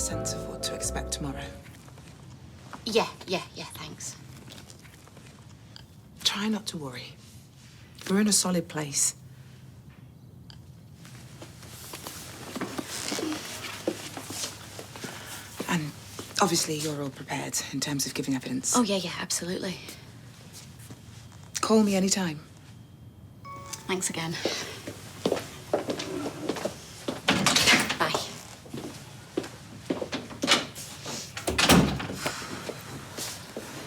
sense of what to expect tomorrow? Yeah, thanks. Try not to worry. We're in a solid place. And obviously you're all prepared in terms of giving evidence. Oh, yeah, absolutely. Call me anytime. Thanks again. Bye.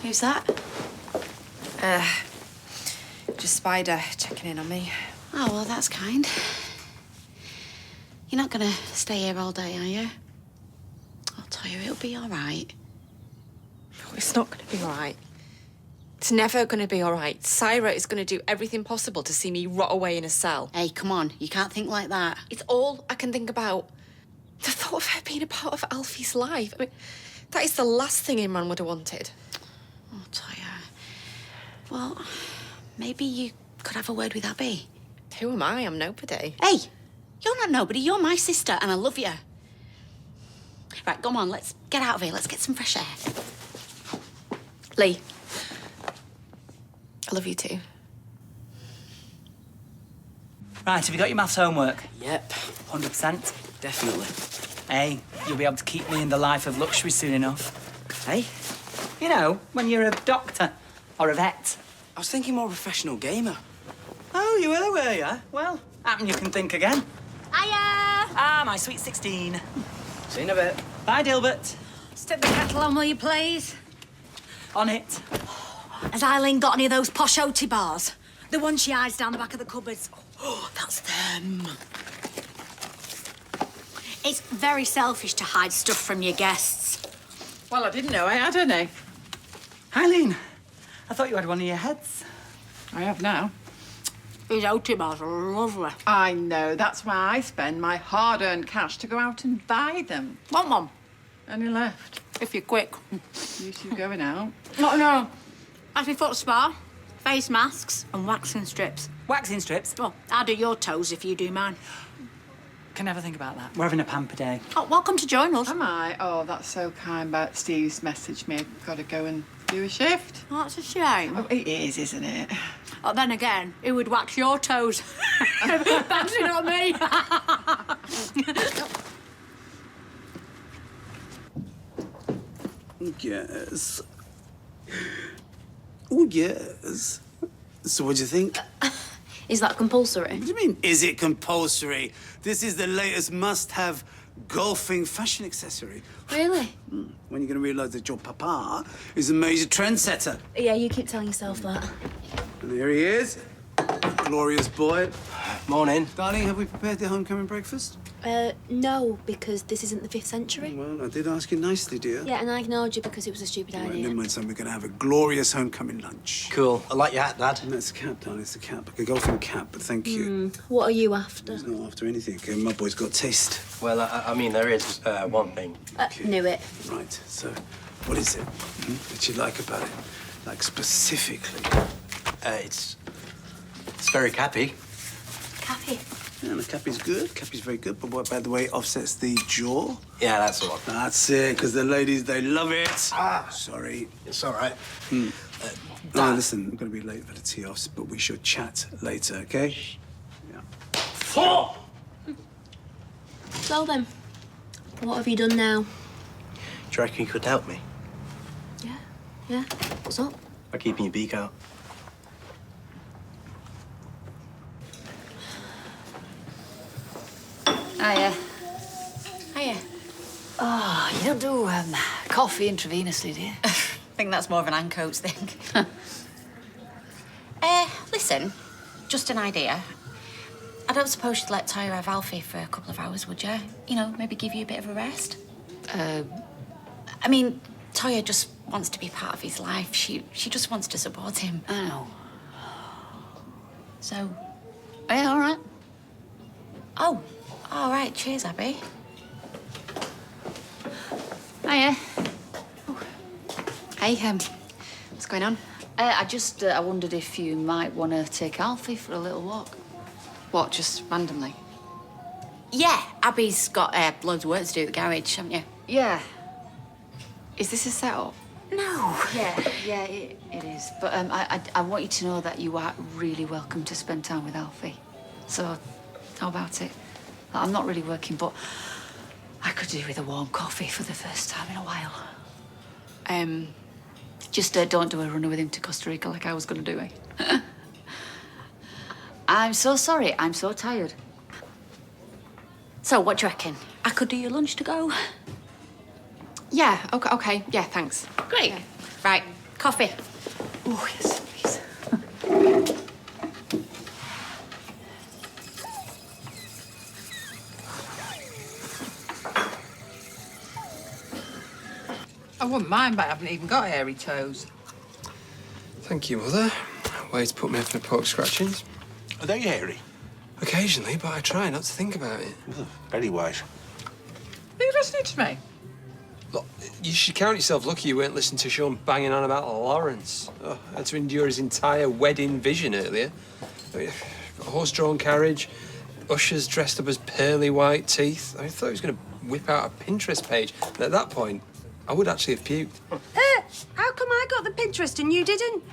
Who's that? Just Spider checking in on me. Oh, well, that's kind. You're not gonna stay here all day, are you? I'll tell you, it'll be all right. No, it's not going to be all right. It's never going to be all right. Syra is going to do everything possible to see me rot away in a cell. Hey, come on. You can't think like that. It's all I can think about. The thought of her being a part of Alfie's life. I mean, that is the last thing Imran would have wanted. Oh, Toya. Well, maybe you could have a word with Abby. Who am I? I'm nobody. Hey, you're not nobody. You're my sister, and I love you. Right, come on. Let's get out of here. Let's get some fresh air. Lee. I love you too. Right, have you got your maths homework? Yep, 100%? definitely. Hey, you'll be able to keep me in the life of luxury soon enough. Hey, You know, when you're a doctor or a vet. I was thinking more professional gamer. Oh, you were you? Well, happen you can think again. Hiya! Ah, my sweet 16. See you in a bit. Bye, Dilbert. Stick the kettle on, will you, please? On it. Has Eileen got any of those posh OT bars? The ones she hides down the back of the cupboards. Oh, that's them. It's very selfish to hide stuff from your guests. Well, I didn't know I had any. Eileen, I thought you had one of your heads. I have now. These OT bars are lovely. I know. That's why I spend my hard-earned cash to go out and buy them. Want one? Any left? If you're quick. You two going out? No. Has my foot spa, face masks, and waxing strips. Waxing strips? Well, I'll do your toes if you do mine. Can never think about that. We're having a pamper day. Oh, welcome to join us. Am I? Oh, that's so kind. But Steve's messaged me. I've got to go and do a shift. Oh, that's a shame. Oh, it is, isn't it? Oh, then again, who would wax your toes? Bouncing on me. Yes. Oh, yes. So what do you think? Is that compulsory? What do you mean, is it compulsory? This is the latest must-have golfing fashion accessory. Really? When you're going to realise that your papa is a major trendsetter. Yeah, you keep telling yourself that. And here he is. Glorious boy. Morning. Darling, have we prepared the homecoming breakfast? No, because this isn't the 5th century. Well, I did ask you nicely, dear. Yeah, and I ignored you because it was a stupid Right, idea. never mind, son. We're going to have a glorious homecoming lunch. Cool. I like your hat, Dad. And that's a cap, darling. It's a cap. Like a golfing cap, but thank you. What are you after? He's not after anything. Okay, my boy's got taste. Well, I mean, there is one thing. Knew it. Right, so what is it that you like about it? Like, specifically? It's very cappy. Cappy. Yeah, the cappy's good. Cappy's very good, but what about the way it offsets the jaw? Yeah, that's the one. That's it, because the ladies, they love it. Ah. Sorry. It's all right. Oh, Dad. listen, I'm going to be late for the tee-offs, but we should chat later, okay? Yeah. Four! So then, what have you done now? Do you reckon you could help me Yeah? What's up? by keeping your beak out? Hiya. Hiya. Oh, you don't do coffee intravenously, do you? I think that's more of an Ancoats thing. Listen, just an idea. I don't suppose you'd let Toya have Alfie for a couple of hours, would you? You know, maybe give you a bit of a rest? I mean, Toya just wants to be part of his life. She just wants to support him. I know. So, Yeah, all right. oh, all right. Cheers, Abby. Hiya. Hey, what's going on? I wondered if you might want to take Alfie for a little walk. What, just randomly? Yeah, Abby's got loads of work to do at the garage, haven't you? Yeah. Is this a setup? No. Yeah, it is. But I want you to know that you are really welcome to spend time with Alfie. So, how about it? I'm not really working, but I could do with a warm coffee for the first time in a while. Just don't do a runner with him to Costa Rica like I was going to do, eh? I'm so sorry. I'm so tired. So, what do you reckon? I could do your lunch to go. Yeah, okay. Yeah, thanks. Great. Yeah. Right, coffee. Oh, yes, please. I wouldn't mind, but I haven't even got hairy toes. Thank you, Mother. Way to put me off my pork scratchings. Are they hairy? Occasionally, but I try not to think about it. Very wise. Are you listening to me? Look, you should count yourself lucky you weren't listening to Sean banging on about Lawrence. Oh, I had to endure his entire wedding vision earlier. I mean, a horse-drawn carriage, ushers dressed up as pearly white teeth. I thought he was going to whip out a Pinterest page. And at that point, I would actually have puked. How come I got the Pinterest and you didn't?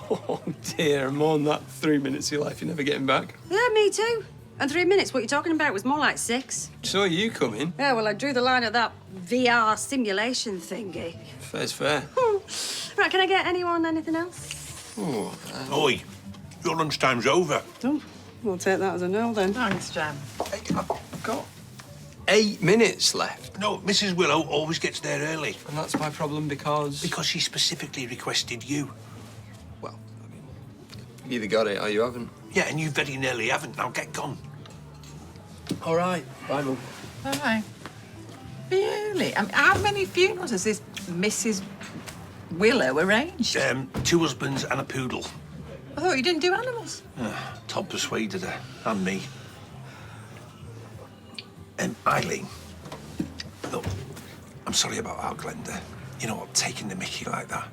Oh, dear. More than that 3 minutes of your life you're never getting back. Yeah, me too. And 3 minutes, what you're talking about was more like 6. Saw you coming. Yeah, well, I drew the line at that VR simulation thingy. Fair's fair. Right, can I get anyone anything else? Oh, Oi, your lunchtime's over. Oh, we'll take that as a no then. Thanks, Jan. I've got 8 minutes left. No, Mrs. Willow always gets there early. And that's my problem because... Because she specifically requested you. Well, I mean, you've either got it or you haven't. Yeah, and you very nearly haven't. Now get gone. All right. Bye, Mum. Bye. Really? I mean, how many funerals has this Mrs. Willow arranged? 2 husbands and a poodle. I thought you didn't do animals. Tom persuaded her, and me. Eileen, look, I'm sorry about Al Glenda. You know what, taking the mickey like that.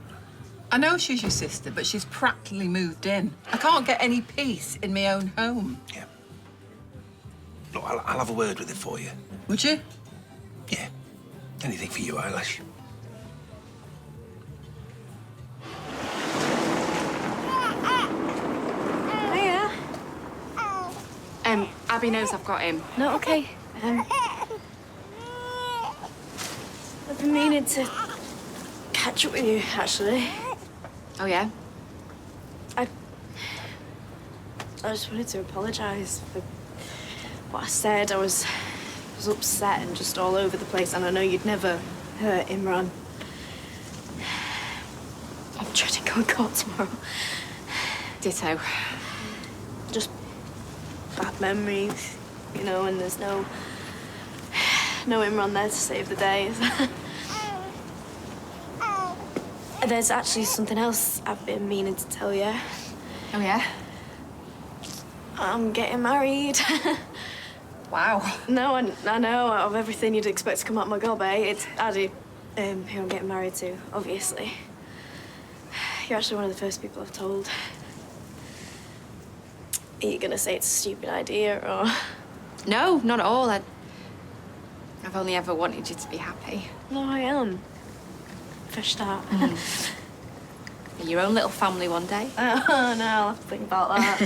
I know she's your sister, but she's practically moved in. I can't get any peace in my own home. Yeah. Look, I'll have a word with her for you. Would you? Yeah. Anything for you, Eilish. Hiya. Abby knows I've got him. No, okay. I've been meaning to catch up with you, actually. Oh, yeah? I just wanted to apologise for what I said. I was upset and just all over the place, and I know you'd never hurt Imran. I'm trying to go in court tomorrow. Ditto. Just bad memories, you know, and there's no Imran there to save the day. There's actually something else I've been meaning to tell you. Oh, yeah? I'm getting married. Wow. No, I know, out of everything you'd expect to come out my gob, eh? It's Addy, who I'm getting married to, obviously. You're actually one of the first people I've told. Are you gonna say it's a stupid idea, or...? No, not at all. I've only ever wanted you to be happy. No, I am. Fresh start. Your own little family one day. Oh, no, I'll have to think about that.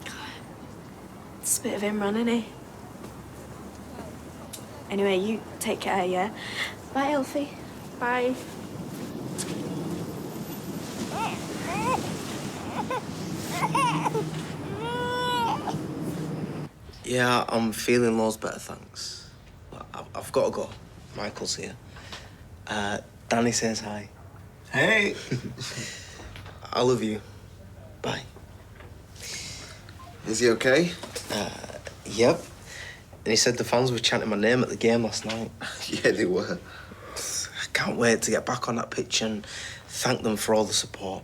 God, it's a bit of Imran, isn't he? Anyway, you take care, yeah? Bye, Elfie. Bye. Yeah, I'm feeling loads better, thanks. I've got to go. Michael's here. Danny says hi. Hey. I love you. Bye. Is he okay? Yep. And he said the fans were chanting my name at the game last night. Yeah, they were. I can't wait to get back on that pitch and thank them for all the support.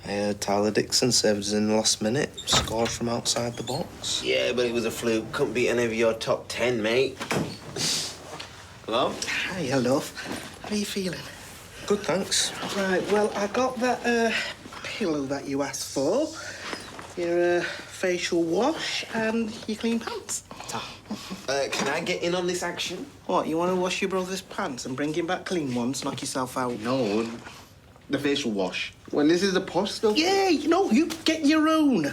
I heard Tyler Dixon saved us in the last minute, scored from outside the box. Yeah, but it was a fluke. Couldn't beat any of your top 10, mate. Hello? Hi, love. How are you feeling? Good, thanks. Right, well, I got that pillow that you asked for. Your facial wash and your clean pants. Can I get in on this action? What, you want to wash your brother's pants and bring him back clean ones, knock yourself out? No, the facial wash. Well, this is the posh stuff. Yeah, you get your own.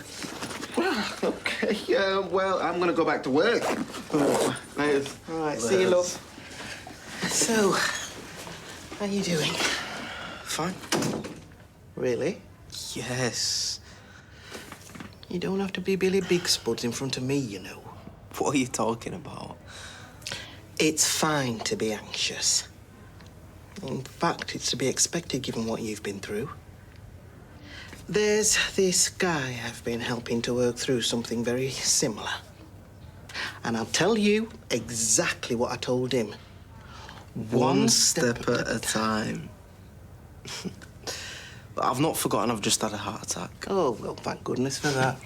Okay, well, I'm going to go back to work. Nice. All right, see you, love. So, how you doing? Fine. Really? Yes. You don't have to be Billy Big Spuds in front of me, you know. What are you talking about? It's fine to be anxious. In fact, it's to be expected given what you've been through. There's this guy I've been helping to work through something very similar. And I'll tell you exactly what I told him. One step at a time. I've not forgotten I've just had a heart attack. Oh, well, thank goodness for that.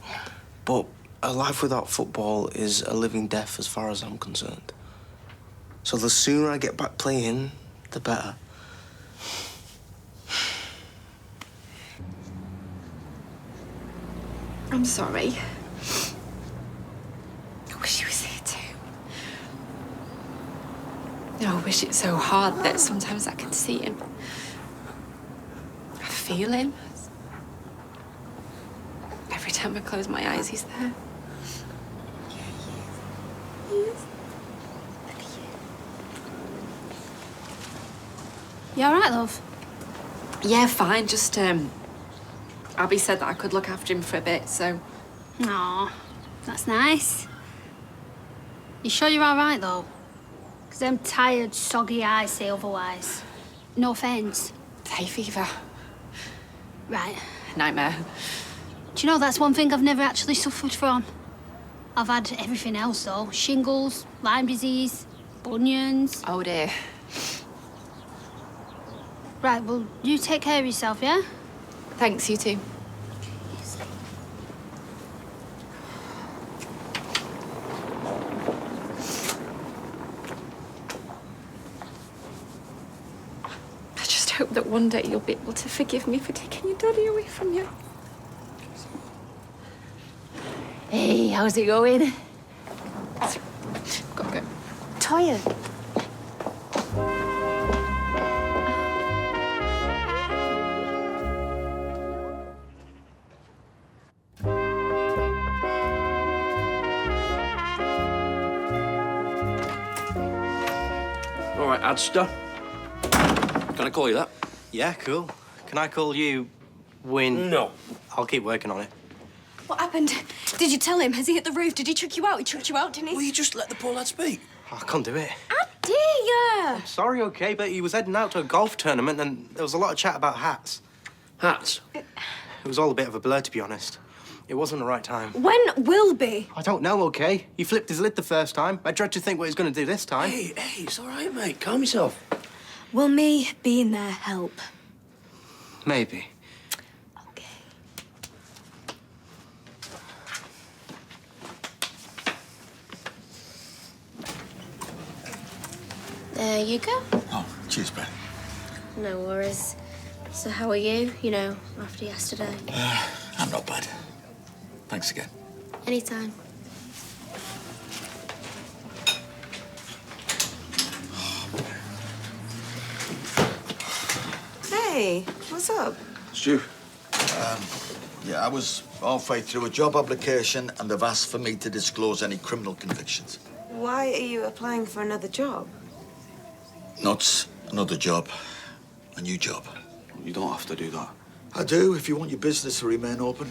But a life without football is a living death as far as I'm concerned. So the sooner I get back playing, the better. I'm sorry. I wish he was here too. I wish it's so hard that sometimes I can see him. I feel him. Every time I close my eyes, he's there. He is. Look at you. You all right, love? Yeah, fine. Just, Abby said that I could look after him for a bit, so... Aw, that's nice. You sure you're all right, though? Because them tired, soggy eyes say otherwise. No offence. Hay fever. Right. Nightmare. Do you know, that's one thing I've never actually suffered from. I've had everything else, though. Shingles, Lyme disease, bunions. Oh, dear. Right, well, you take care of yourself, yeah? Thanks, you too. I just hope that one day you'll be able to forgive me for taking your daddy away from you. Hey, how's it going? Gotta go. Tired. All right, Adster. Can I call you that? Yeah, cool. Can I call you Win? No. I'll keep working on it. What happened? Did you tell him? Has he hit the roof? Did he chuck you out? He chucked you out, didn't he? Will you just let the poor lad speak? I can't do it. Dear. Sorry, OK, but he was heading out to a golf tournament and there was a lot of chat about hats. Hats? It was all a bit of a blur, to be honest. It wasn't the right time. When will be? I don't know, OK? He flipped his lid the first time. I dread to think what he's going to do this time. Hey, it's all right, mate. Calm yourself. Will me being there help? Maybe. Okay. There you go. Oh, cheers, Ben. No worries. So how are you, you know, after yesterday? I'm not bad. Thanks again. Anytime. Hey, what's up? Stu. Yeah, I was halfway through a job application and they've asked for me to disclose any criminal convictions. Why are you applying for another job? Not another job, a new job. You don't have to do that. I do, if you want your business to remain open.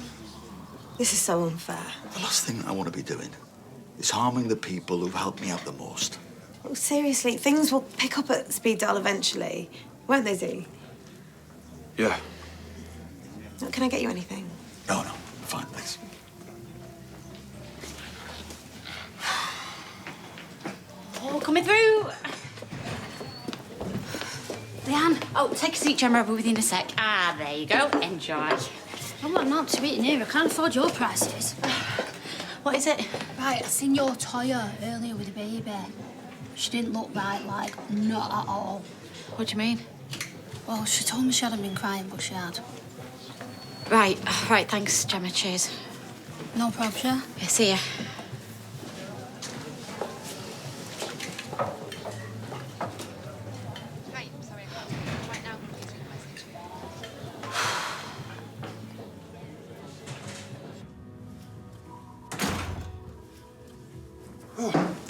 This is so unfair. The last thing I want to be doing is harming the people who've helped me out the most. Oh, seriously, things will pick up at Speed Dial eventually, won't they, Z? Yeah. Can I get you anything? No, fine, thanks. Oh, coming through. Leanne, oh, take a seat, Gemma. I'll be with you in a sec. Ah, there you go. Enjoy. I'm not to eat in here. I can't afford your prices. What is it? Right, I seen your Toya earlier with the baby. She didn't look right, like, not at all. What do you mean? Well, she told me she hadn't been crying, but she had. Right, thanks, Gemma. Cheers. No problem. Yeah, see ya.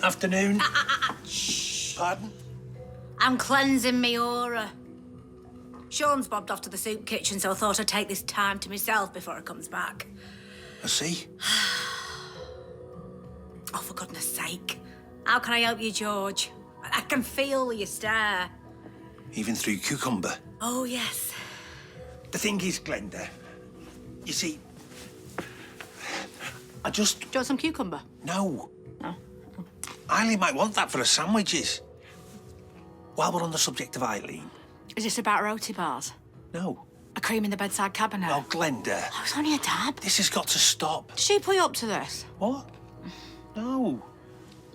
Afternoon. Shh. Pardon? I'm cleansing me aura. Sean's bobbed off to the soup kitchen, so I thought I'd take this time to myself before he comes back. I see. Oh, for goodness sake. How can I help you, George? I can feel your stare. Even through cucumber. Oh, yes. The thing is, Glenda, you see, I just... Do you want some cucumber? No. No. Eileen might want that for her sandwiches. While we're on the subject of Eileen... Is this about roti bars? No. A cream in the bedside cabinet? Oh, Glenda. Oh, it's only a dab. This has got to stop. Did she put you up to this? What? No.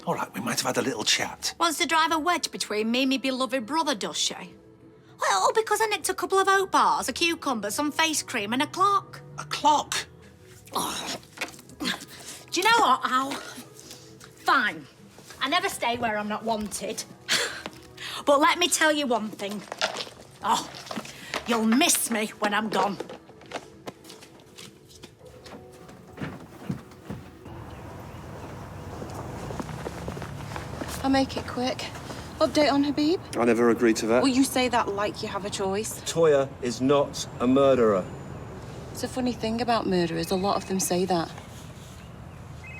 All right, we might have had a little chat. Wants to drive a wedge between me and my beloved brother, does she? Well, all because I nicked a couple of oat bars, a cucumber, some face cream and a clock. A clock? Oh. Do you know what, Al? Fine. I never stay where I'm not wanted. But let me tell you one thing. Oh, you'll miss me when I'm gone. I'll make it quick. Update on Habib? I never agreed to that. Well, you say that like you have a choice. Toya is not a murderer. It's a funny thing about murderers. A lot of them say that.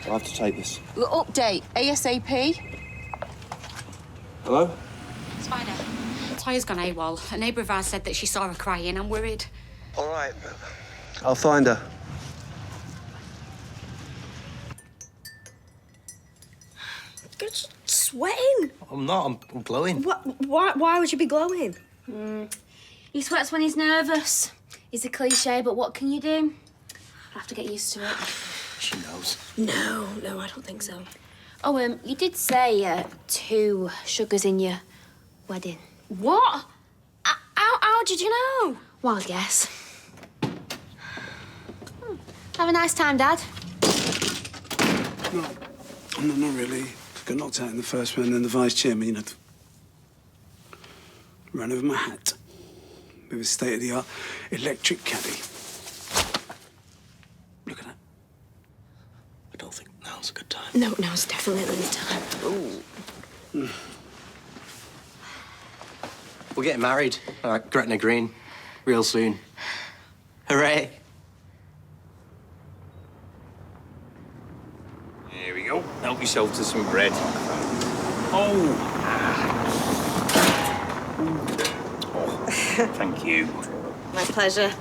I'll have to take this. Well, update. ASAP. Hello? Spider. Toya's gone AWOL. A neighbour of ours said that she saw her crying. I'm worried. All right. I'll find her. You're sweating. I'm not. I'm glowing. Why would you be glowing? He sweats when he's nervous. It's a cliche, but what can you do? I have to get used to it. She knows. No, I don't think so. Oh, you did say 2 sugars in your wedding. What? How did you know? Wild guess. Have a nice time, Dad. No, not really. Got knocked out in the first one, and then the vice chairman, you know, ran over my hat with his state-of-the-art electric caddy. Look at that. I don't think now's a good time. No, now's definitely the time. Ooh. We're getting married, Gretna Green, real soon. Hooray. Here we go. Help yourself to some bread. Oh. Thank you. My pleasure.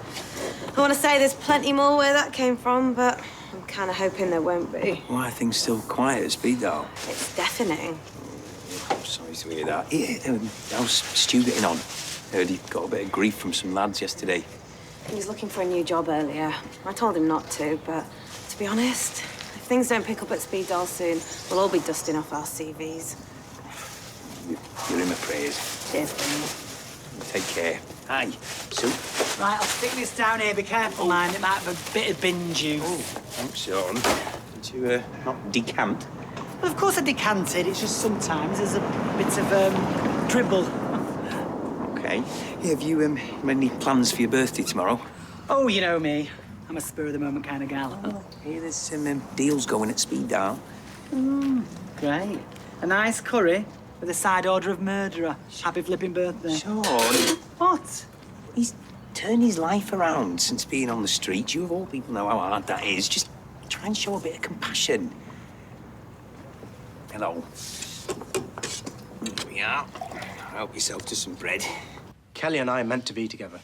I want to say there's plenty more where that came from, but I'm kind of hoping there won't be. Why are things still quiet at Speeddale? It's deafening. I'm sorry to hear that. Yeah, how's Stu getting on? Heard he got a bit of grief from some lads yesterday. He was looking for a new job earlier. I told him not to, but to be honest, if things don't pick up at Speeddale soon, we'll all be dusting off our CVs. You're in my prayers. Cheers, Benny. Take care. Hi. Soup. Right, I'll stick this down here. Be careful, mind. It might have a bit of bin juice. Oh, thanks, Sean. Did you not decant? Well, of course I decanted. It's just sometimes there's a bit of dribble. Okay. Yeah, have you made any plans for your birthday tomorrow? Oh, you know me. I'm a spur-of-the-moment kind of gal. Oh, here there's some deals going at Speeddale. Great. A nice curry with a side order of murderer. Happy flipping birthday. Sean. What? He's turned his life around since being on the street. You of all people know how hard that is. Just try and show a bit of compassion. Hello. Here we are. Help yourself to some bread. Kelly and I are meant to be together.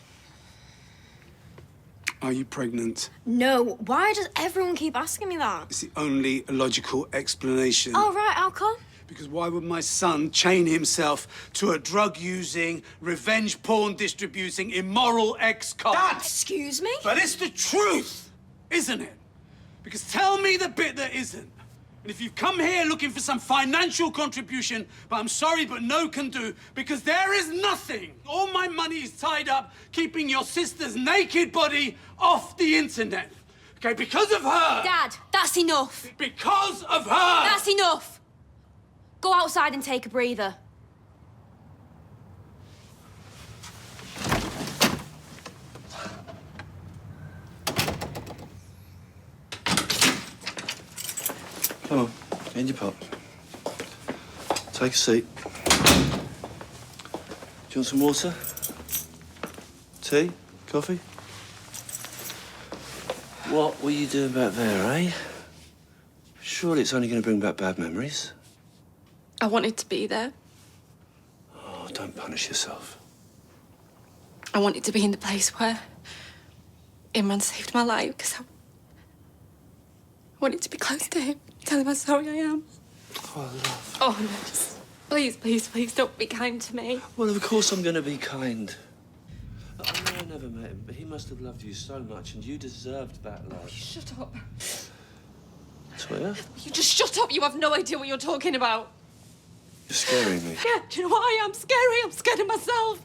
Are you pregnant? No. Why does everyone keep asking me that? It's the only logical explanation. Oh, right, how come? Because why would my son chain himself to a drug-using, revenge porn-distributing, immoral ex-cop? Excuse me? But it's the truth, isn't it? Because tell me the bit that isn't. And if you've come here looking for some financial contribution, but I'm sorry, but no can do, because there is nothing. All my money is tied up keeping your sister's naked body off the internet. Okay, because of her! Dad, that's enough. Because of her! That's enough. Go outside and take a breather. Come on, in your pot. Take a seat. Do you want some water? Tea? Coffee? What were you doing back there, eh? Surely it's only going to bring back bad memories. I wanted to be there. Oh, don't punish yourself. I wanted to be in the place where Imran saved my life because I wanted to be close to him, tell him how sorry I am. Oh, love. Oh, no, just please, please, please don't be kind to me. Well, of course I'm going to be kind. I know I never met him, but he must have loved you so much, and you deserved that love. Shut up. Toya, You just shut up. You have no idea what you're talking about. you're scaring me. Yeah, do you know what I am? Scary. I'm scared of myself.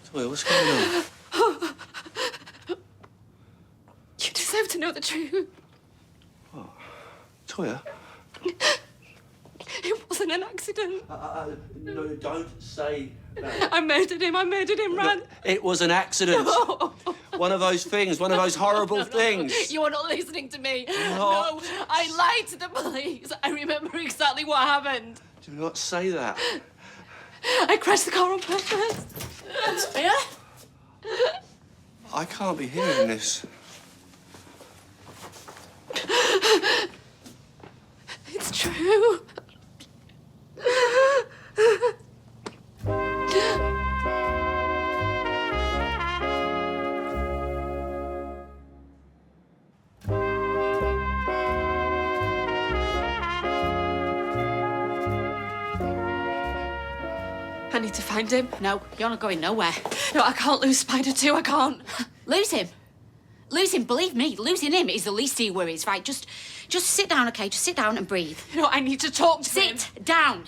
Toya, what's going on? You deserve to know the truth. Toya? It wasn't an accident. No, don't say that. I murdered him, Ran. It was an accident. One of those things, one of those horrible things. You are not listening to me. Not. No, I lied to the police. I remember exactly what happened. Do not say that. I crashed the car on purpose. Yeah? I can't be hearing this. It's true. I need to find him. No, you're not going nowhere. No, I can't lose Spider too. I can't. Lose him. Lose him, believe me, losing him is the least of your worries, right? Just sit down, okay? Just sit down and breathe. You know, I need to talk to him. Sit down.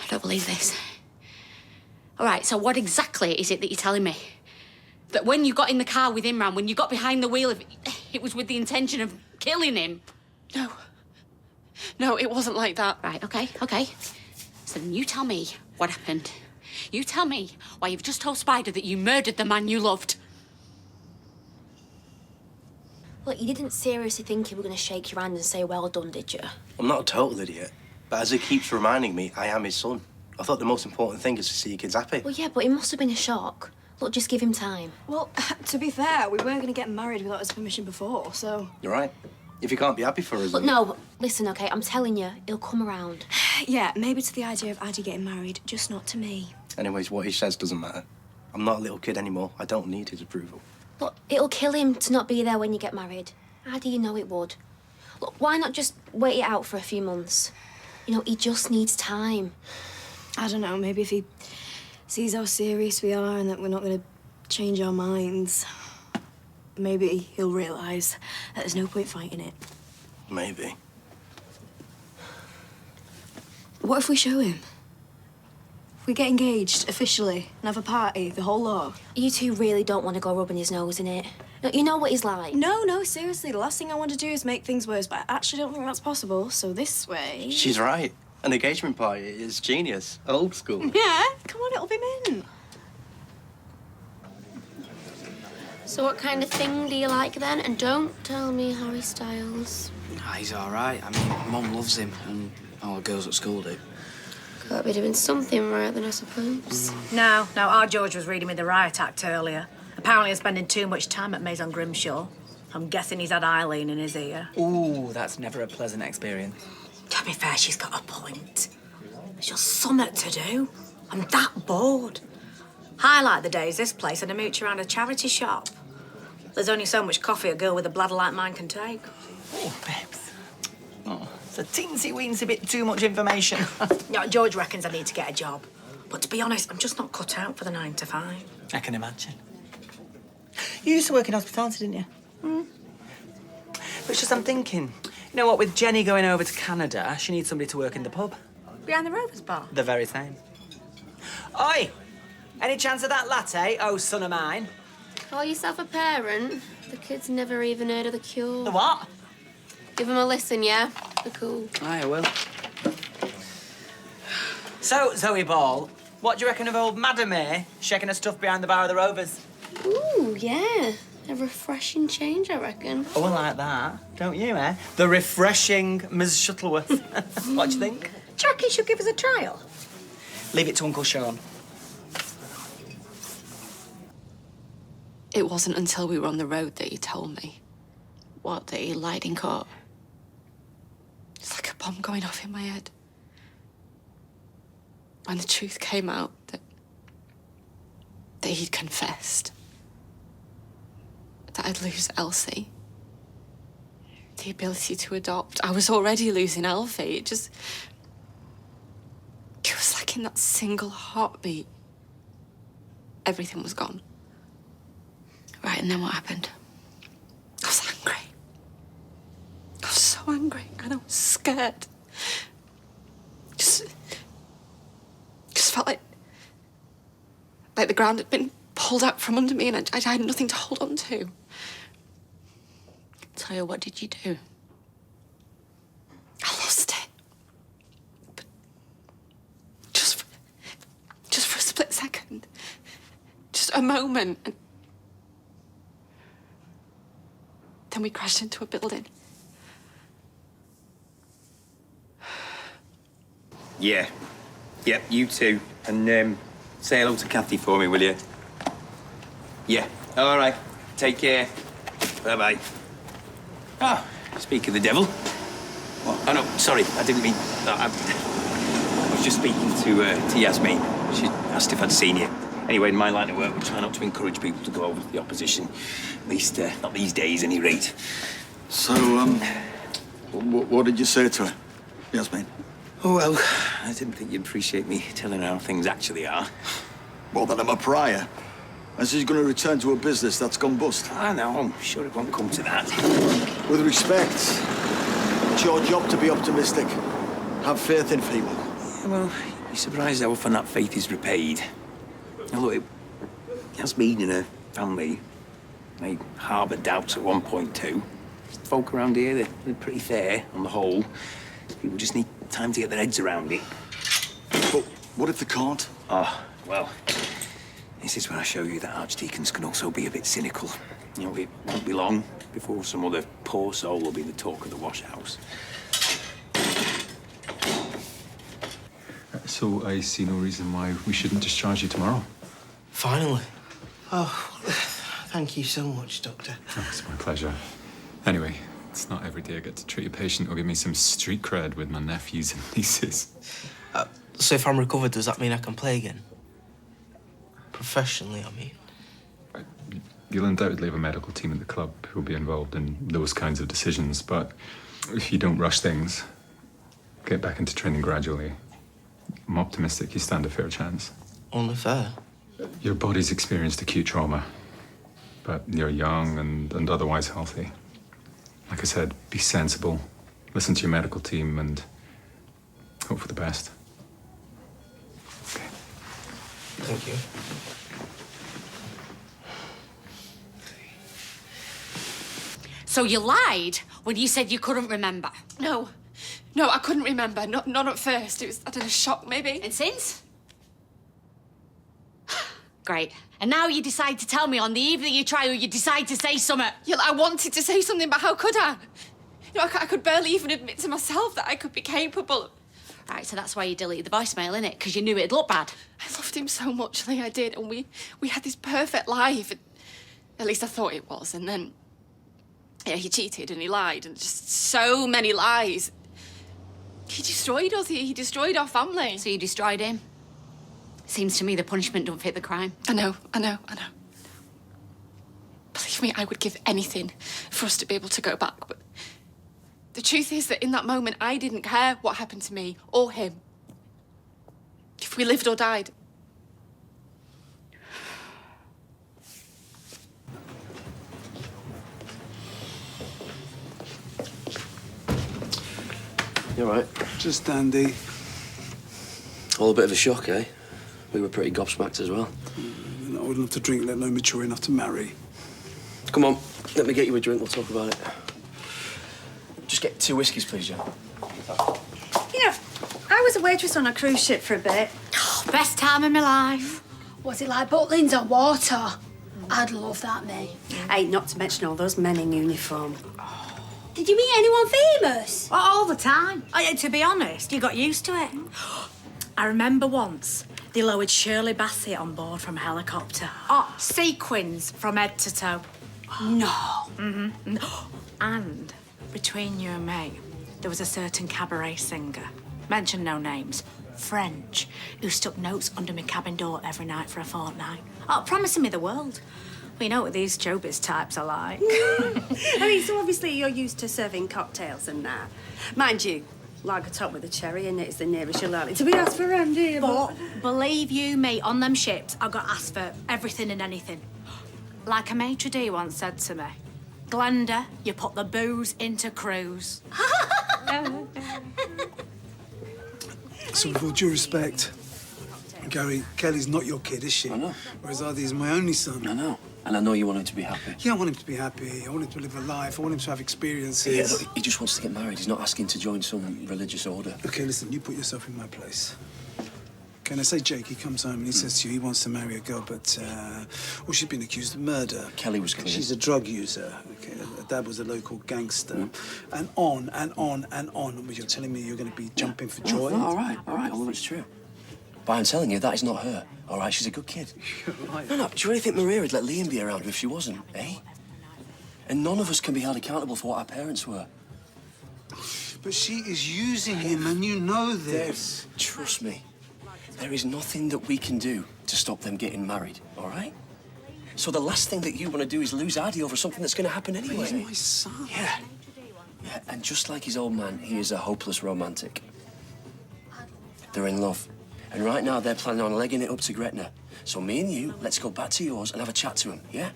I don't believe this. All right, so what exactly is it that you're telling me? That when you got in the car with Imran, when you got behind the wheel of it was with the intention of killing him? No. No, it wasn't like that. Right, okay. So then you tell me what happened. You tell me why you've just told Spider that you murdered the man you loved. Look, you didn't seriously think you were going to shake your hand and say well done, did you? I'm not a total idiot, but as he keeps reminding me, I am his son. I thought the most important thing is to see your kids happy. Well, yeah, but it must have been a shock. Look, just give him time. Well, to be fair, we weren't going to get married without his permission before, so... You're right. If you can't be happy for us, Look, then... no, listen, OK, I'm telling you, he'll come around. Yeah, maybe to the idea of Addy getting married, just not to me. Anyways, what he says doesn't matter. I'm not a little kid anymore. I don't need his approval. Look, it'll kill him to not be there when you get married. How do you know it would? Look, why not just wait it out for a few months? You know, he just needs time. I don't know, maybe if he sees how serious we are and that we're not going to change our minds, maybe he'll realise that there's no point fighting it. Maybe. What if we show him? If we get engaged officially and have a party, the whole lot? You two really don't want to go rubbing his nose in it. You know what he's like. No, seriously, the last thing I want to do is make things worse, but I actually don't think that's possible, so this way... She's right. An engagement party is genius. Old school. Yeah, come on, it'll be mint. So what kind of thing do you like then? And don't tell me Harry Styles. Nah, he's all right. I mean, Mum loves him, and all the girls at school do. Got to be doing something right then, I suppose. No, our George was reading me the Riot Act earlier. Apparently I'm spending too much time at Maison Grimshaw. I'm guessing he's had Eileen in his ear. Ooh, that's never a pleasant experience. To be fair, she's got a point. There's just something to do. I'm that bored. Highlight the days this place and a mooch around a charity shop. There's only so much coffee a girl with a bladder like mine can take. Oh, babes. Oh, it's a teensy-weensy bit too much information. Yeah, George reckons I need to get a job. But to be honest, I'm just not cut out for the 9 to 5. I can imagine. You used to work in hospitality, didn't you? But it's just I'm thinking, you know what, with Jenny going over to Canada, she needs somebody to work in the pub. Behind the Rovers bar? The very same. Oi! Any chance of that latte, oh son of mine? Call yourself a parent? The kid's never even heard of The Cure. The what? Give him a listen, yeah? The cool. Aye, I will. So, Zoe Ball, what do you reckon of old Madam A shaking her stuff behind the bar of the Rovers? Ooh, yeah. A refreshing change, I reckon. Oh, I like that. Don't you, eh? The refreshing Ms. Shuttleworth. What do you think? Do you reckon you should give us a trial? Leave it to Uncle Sean. It wasn't until we were on the road that he told me. What, that he lied in court? It's like a bomb going off in my head. When the truth came out that he'd confessed. That I'd lose Elsie. The ability to adopt. I was already losing Alfie. It was like in that single heartbeat, everything was gone. Right, and then what happened? I was angry. I was so angry and I was scared. Just felt like the ground had been pulled out from under me and I had nothing to hold on to. Toya, what did you do? I lost it. But just for a split second. Just a moment. And then we crashed into a building. Yeah. Yep, you too. And say hello to Kathy for me, will you? Yeah. All right. Take care. Bye-bye. Ah, speak of the devil. Oh, no, sorry. I didn't mean... I was just speaking to Yasmin. She asked if I'd seen you. Anyway, in my line of work, we try not to encourage people to go over to the opposition. At least, not these days, any rate. So, what did you say to her, Yasmin? Oh, well, I didn't think you'd appreciate me telling her how things actually are. Well, then I'm a pariah. And she's going to return to a business that's gone bust. I know, I'm sure it won't come to that. With respect, it's your job to be optimistic. Have faith in people. Yeah, well, you're surprised how often that faith is repaid. Although it has been in her family. They harbour doubts at one point, too. Folk around here, they're pretty fair, on the whole. People just need time to get their heads around it. But what if they can't? Oh, well, this is when I show you that archdeacons can also be a bit cynical. You know, it won't be long before some other poor soul will be the talk of the wash house. So I see no reason why we shouldn't discharge you tomorrow. Finally. Oh, thank you so much, Doctor. Oh, it's my pleasure. Anyway, it's not every day I get to treat a patient who'll give me some street cred with my nephews and nieces. So if I'm recovered, does that mean I can play again? Professionally, I mean. You'll undoubtedly have a medical team at the club who'll be involved in those kinds of decisions, but if you don't rush things, get back into training gradually, I'm optimistic you stand a fair chance. Only fair? Your body's experienced acute trauma, but you're young and otherwise healthy. Like I said, be sensible, listen to your medical team, and hope for the best. Okay. Thank you. So you lied when you said you couldn't remember? No, I couldn't remember. Not at first. It was, I don't know, shock maybe. And since? Great. And now you decide to tell me on the evening of your trial, you decide to say something. Yeah, I wanted to say something, but how could I? You know, I could barely even admit to myself that I could be capable. Right, so that's why you deleted the voicemail, innit? Because you knew it'd look bad. I loved him so much, Lee, I did. And we had this perfect life. At least I thought it was. And then, yeah, he cheated and he lied and just so many lies. He destroyed us. He destroyed our family. So you destroyed him? Seems to me the punishment don't fit the crime. I know. Believe me, I would give anything for us to be able to go back. But the truth is that in that moment, I didn't care what happened to me or him. If we lived or died. You all right? Just dandy. All a bit of a shock, eh? We were pretty gobsmacked as well. You're not old enough to drink, let alone mature enough to marry. Come on, let me get you a drink. We'll talk about it. Just get 2 whiskies, please, Jan. You know, I was a waitress on a cruise ship for a bit. Oh, best time of my life. Was it like butlins on water? I'd love that, me. Hey, not to mention all those men in uniform. Did you meet anyone famous? All the time. To be honest, you got used to it. I remember once they lowered Shirley Bassett on board from a helicopter. Oh, sequins from head to toe. No. Mm-hmm. And between you and me, there was a certain cabaret singer, mention no names, French, who stuck notes under my cabin door every night for a fortnight. Oh, promising me the world. We know what these showbiz types are like. I mean, so obviously you're used to serving cocktails and that. Mind you, lager top with a cherry in it is the nearest you're likely to be asked for around here. But believe you me, on them ships, I got asked for everything and anything. Like a maitre d' once said to me, Glenda, you put the booze into crews. So with all due respect, Gary, Kelly's not your kid, is she? I know. Whereas Ardy's my only son. I know. And I know you want him to be happy. Yeah, I want him to be happy. I want him to live a life. I want him to have experiences. Yeah, look, he just wants to get married. He's not asking to join some religious order. Okay, listen, you put yourself in my place. Can I say Jake, he comes home and he says to you he wants to marry a girl, but, well, she's been accused of murder. Kelly was clear. She's a drug user. Okay, her dad was a local gangster. And on and on and on. And you're telling me you're going to be jumping for joy? No, all right. Well, it's true. But I'm telling you, that is not her. All right, she's a good kid. You're right. No, do you really think Maria would let Liam be around her if she wasn't, eh? And none of us can be held accountable for what our parents were. But she is using him, and you know this. Trust me. There is nothing that we can do to stop them getting married, all right? So the last thing that you want to do is lose Ardy over something that's going to happen anyway. He's my son. Yeah, and just like his old man, he is a hopeless romantic. They're in love. And right now, they're planning on legging it up to Gretna. So me and you, let's go back to yours and have a chat to him, yeah?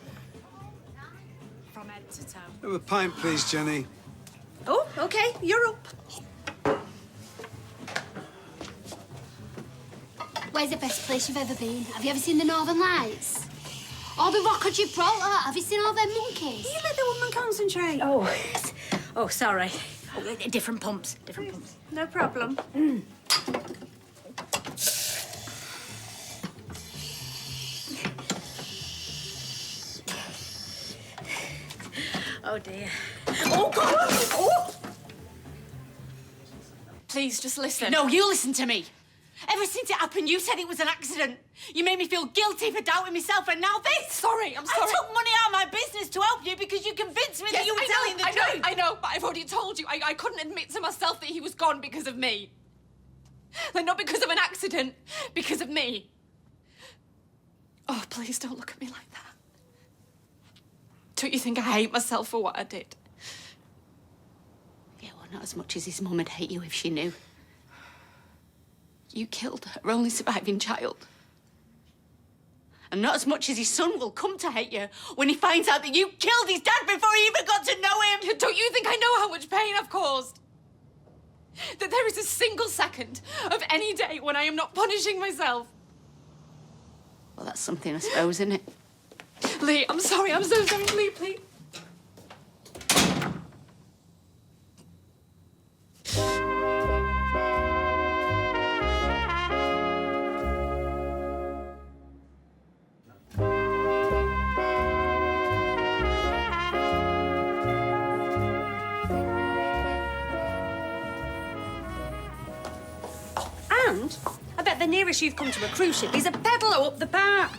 From head to toe. Have a pint, please, Jenny. Oh, OK, you're up. Where's the best place you've ever been? Have you ever seen the Northern Lights? Or the Rock of Gibraltar? Have you seen all them monkeys? You let the woman concentrate. Oh, sorry. Oh, different pumps. No problem. Oh, dear. Oh, God! Oh! Please, just listen. No, you listen to me. Ever since it happened, you said it was an accident. You made me feel guilty for doubting myself, and now this. Sorry, I'm sorry. I took money out of my business to help you because you convinced me that you were telling the truth. I know, but I've already told you. I couldn't admit to myself that he was gone because of me. Like, not because of an accident, because of me. Oh, please don't look at me like that. Don't you think I hate myself for what I did? Yeah, well, not as much as his mum would hate you if she knew. You killed her only surviving child. And not as much as his son will come to hate you when he finds out that you killed his dad before he even got to know him. Don't you think I know how much pain I've caused? That there is a single second of any day when I am not punishing myself. Well, that's something, I suppose, isn't it? Lee, I'm sorry. I'm so sorry. Lee, please. And I bet the nearest you've come to a cruise ship is a pedalo up the park.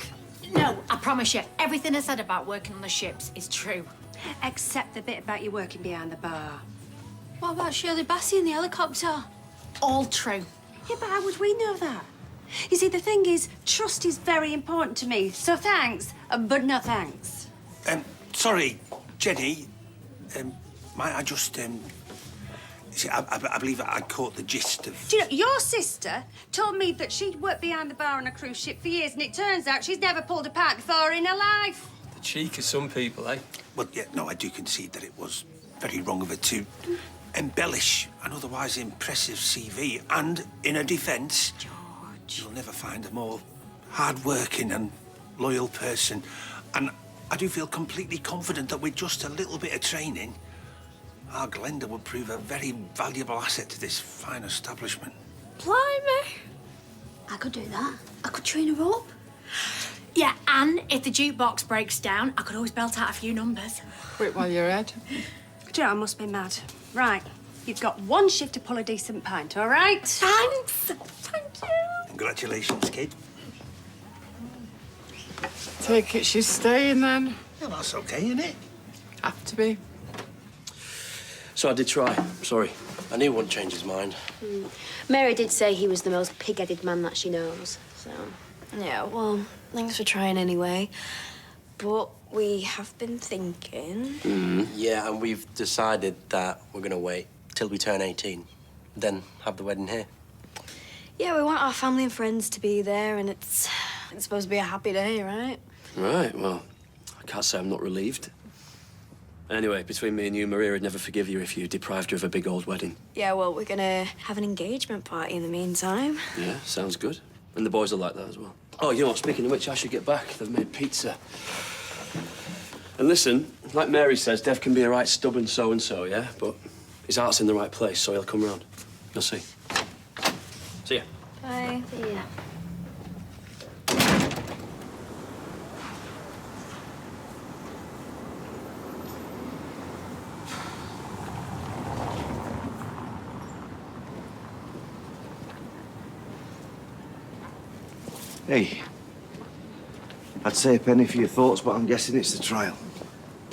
No, I promise you, everything I said about working on the ships is true. Except the bit about you working behind the bar. What about Shirley Bassey in the helicopter? All true. Yeah, but how would we know that? You see, the thing is, trust is very important to me. So thanks, but no thanks. Sorry, Jenny. Might I just, see, I believe I caught the gist of... Do you know, your sister told me that she'd worked behind the bar on a cruise ship for years, and it turns out she's never pulled a part before in her life. The cheek of some people, eh? Well, yeah, no, I do concede that it was very wrong of her to embellish an otherwise impressive CV, and in her defence... much. You'll never find a more hard-working and loyal person. And I do feel completely confident that with just a little bit of training, our Glenda would prove a very valuable asset to this fine establishment. Blimey. I could do that. I could train her up. Yeah, and if the jukebox breaks down, I could always belt out a few numbers. Quit while you're ahead. Do you know, I must be mad. Right, you've got one shift to pull a decent pint, all right? Thanks. Thank you. Congratulations, kid. Take it she's staying then. Yeah, that's okay, isn't it? Have to be. So I did try. Sorry. I knew he wouldn't change his mind. Mary did say he was the most pig-headed man that she knows, so... Yeah, well, thanks for trying anyway. But we have been thinking... Yeah, and we've decided that we're going to wait till we turn 18, then have the wedding here. Yeah, we want our family and friends to be there, and it's supposed to be a happy day, right? Right, well, I can't say I'm not relieved. Anyway, between me and you, Maria would never forgive you if you deprived her of a big old wedding. Yeah, well, we're gonna have an engagement party in the meantime. Yeah, sounds good. And the boys are like that as well. Oh, you know what, speaking of which, I should get back. They've made pizza. And listen, like Mary says, Dev can be a right stubborn so-and-so, yeah? But his heart's in the right place, so he'll come round. You'll see. See ya. Bye. See ya. Hey, I'd say a penny for your thoughts, but I'm guessing it's the trial.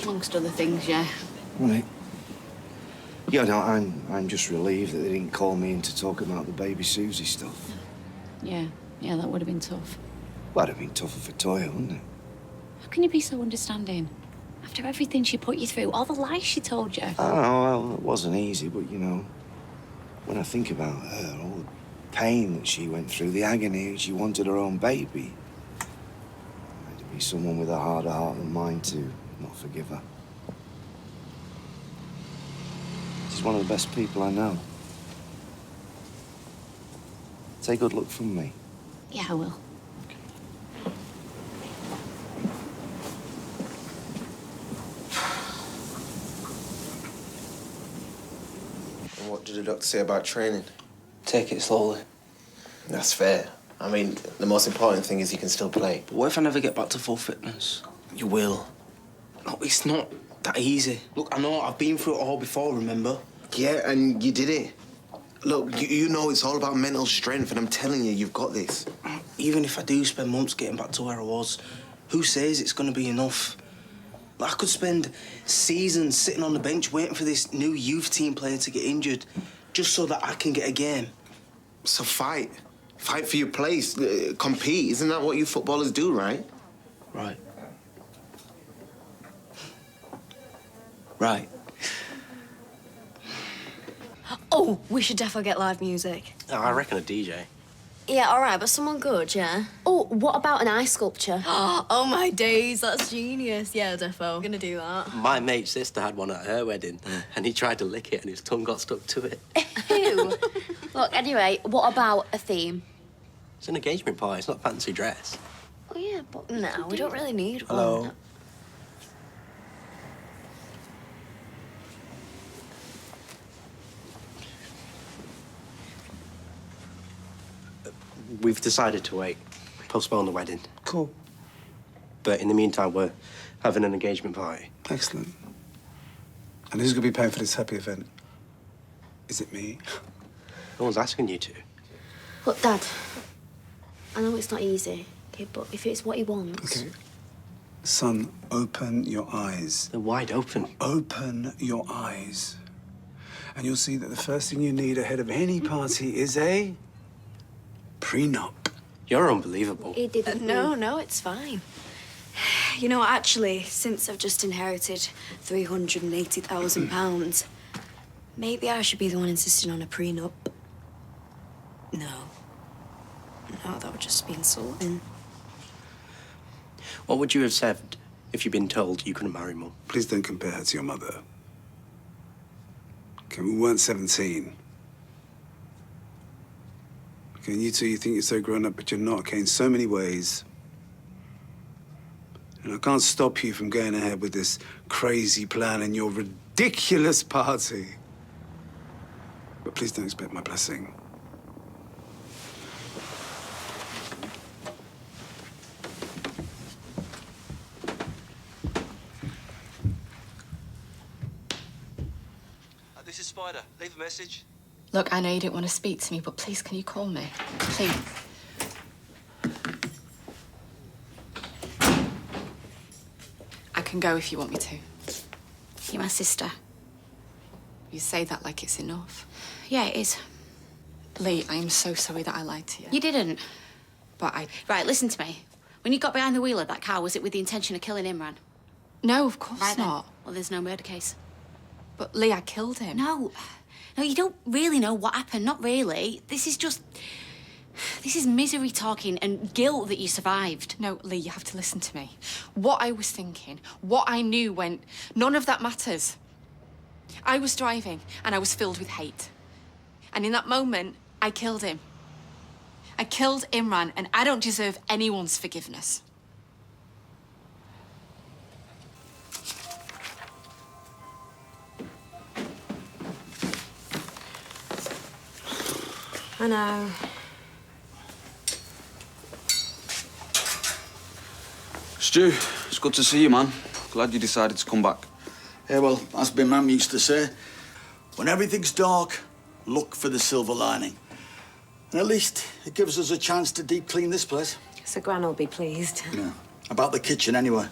Amongst other things, yeah. Right. Yeah, no, I'm just relieved that they didn't call me in to talk about the baby Susie stuff. Yeah, that would have been tough. That'd have been tougher for Toya, wouldn't it? How can you be so understanding? After everything she put you through, all the lies she told you. I don't know, well, it wasn't easy, but, you know, when I think about her, all the pain that she went through, the agony, she wanted her own baby. To be someone with a harder heart than mine to not forgive her. She's one of the best people I know. Say good luck from me. Yeah, I will. And what did the doctor say about training? Take it slowly. That's fair. I mean, the most important thing is you can still play. But what if I never get back to full fitness? You will. No, it's not that easy. Look, I know I've been through it all before, remember? Yeah, and you did it. Look, you know it's all about mental strength, and I'm telling you, you've got this. Even if I do spend months getting back to where I was, who says it's going to be enough? Like, I could spend seasons sitting on the bench waiting for this new youth team player to get injured just so that I can get a game. So fight. Fight for your place. Compete. Isn't that what you footballers do, right? Right. Right. Oh, we should definitely get live music. Oh, I reckon a DJ. Yeah, all right, but someone good, yeah? Oh, what about an ice sculpture? Oh, my days, that's genius. Yeah, defo. Gonna do that. My mate's sister had one at her wedding, and he tried to lick it, and his tongue got stuck to it. Ew. Look, anyway, what about a theme? It's an engagement party. It's not a fancy dress. Oh, yeah, but... No, we don't really need one. Hello? We've decided to wait. Postpone the wedding. Cool. But in the meantime, we're having an engagement party. Excellent. And who's going to be paying for this happy event? Is it me? No one's asking you to. Look, Dad, I know it's not easy, okay, but if it's what he wants... Okay. Son, open your eyes. They're wide open. Open your eyes. And you'll see that the first thing you need ahead of any party is a prenup. You're unbelievable. He didn't. No, it's fine. You know, actually, since I've just inherited £380,000, maybe I should be the one insisting on a prenup. No, that would just be insulting. What would you have said if you'd been told you couldn't marry Mum? Please don't compare her to your mother. Okay, we weren't 17. Okay, and you two, you think you're so grown up, but you're not, okay, in so many ways. And I can't stop you from going ahead with this crazy plan and your ridiculous party. But please don't expect my blessing. This is Spider. Leave a message. Look, I know you didn't want to speak to me, but please, can you call me? Please. I can go if you want me to. You're my sister. You say that like it's enough. Yeah, it is. Lee, I am so sorry that I lied to you. You didn't. But I... Right, listen to me. When you got behind the wheel of that car, was it with the intention of killing Imran? No, of course Right then. not. Well, there's no murder case. But Lee, I killed him. No. No, you don't really know what happened. Not really. This is just... This is misery talking and guilt that you survived. No, Lee, you have to listen to me. What I was thinking, what I knew when... None of that matters. I was driving and I was filled with hate. And in that moment, I killed him. I killed Imran and I don't deserve anyone's forgiveness. I know. Stu, it's good to see you, man. Glad you decided to come back. Yeah, well, as my mum used to say, when everything's dark, look for the silver lining. And at least it gives us a chance to deep clean this place. Sir Gran will be pleased. Yeah. About the kitchen, anyway.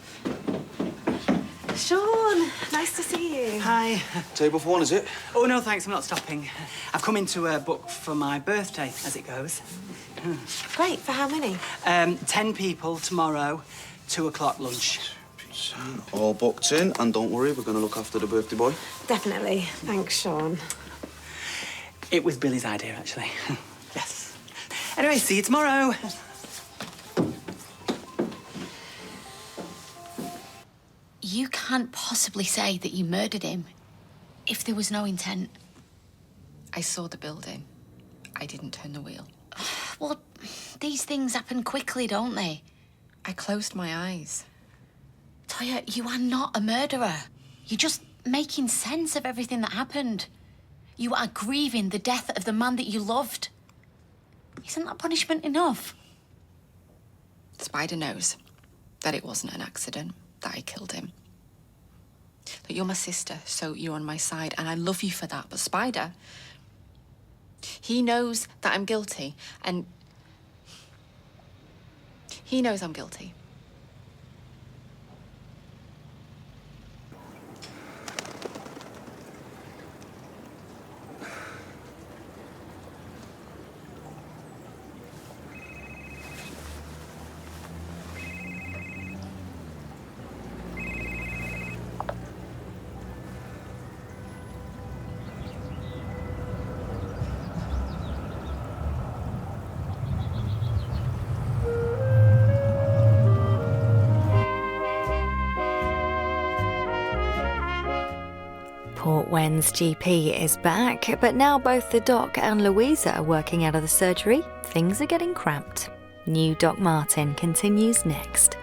Sean, nice to see you. Hi. Table for one, is it? Oh, no, thanks, I'm not stopping. I've come in to book for my birthday, as it goes. Great, for how many? 10 people tomorrow, 2 o'clock lunch. All booked in, and don't worry, we're going to look after the birthday boy. Definitely. Thanks, Sean. It was Billy's idea, actually. Yes. Anyway, see you tomorrow. You can't possibly say that you murdered him if there was no intent. I saw the building. I didn't turn the wheel. Well, these things happen quickly, don't they? I closed my eyes. Toya, you are not a murderer. You're just making sense of everything that happened. You are grieving the death of the man that you loved. Isn't that punishment enough? Spider knows that it wasn't an accident, that I killed him. That you're my sister, so you're on my side, and I love you for that. But Spider, he knows that I'm guilty, and he knows I'm guilty. Port Wens GP is back, but now both the doc and Louisa are working out of the surgery, things are getting cramped. New Doc Martin continues next.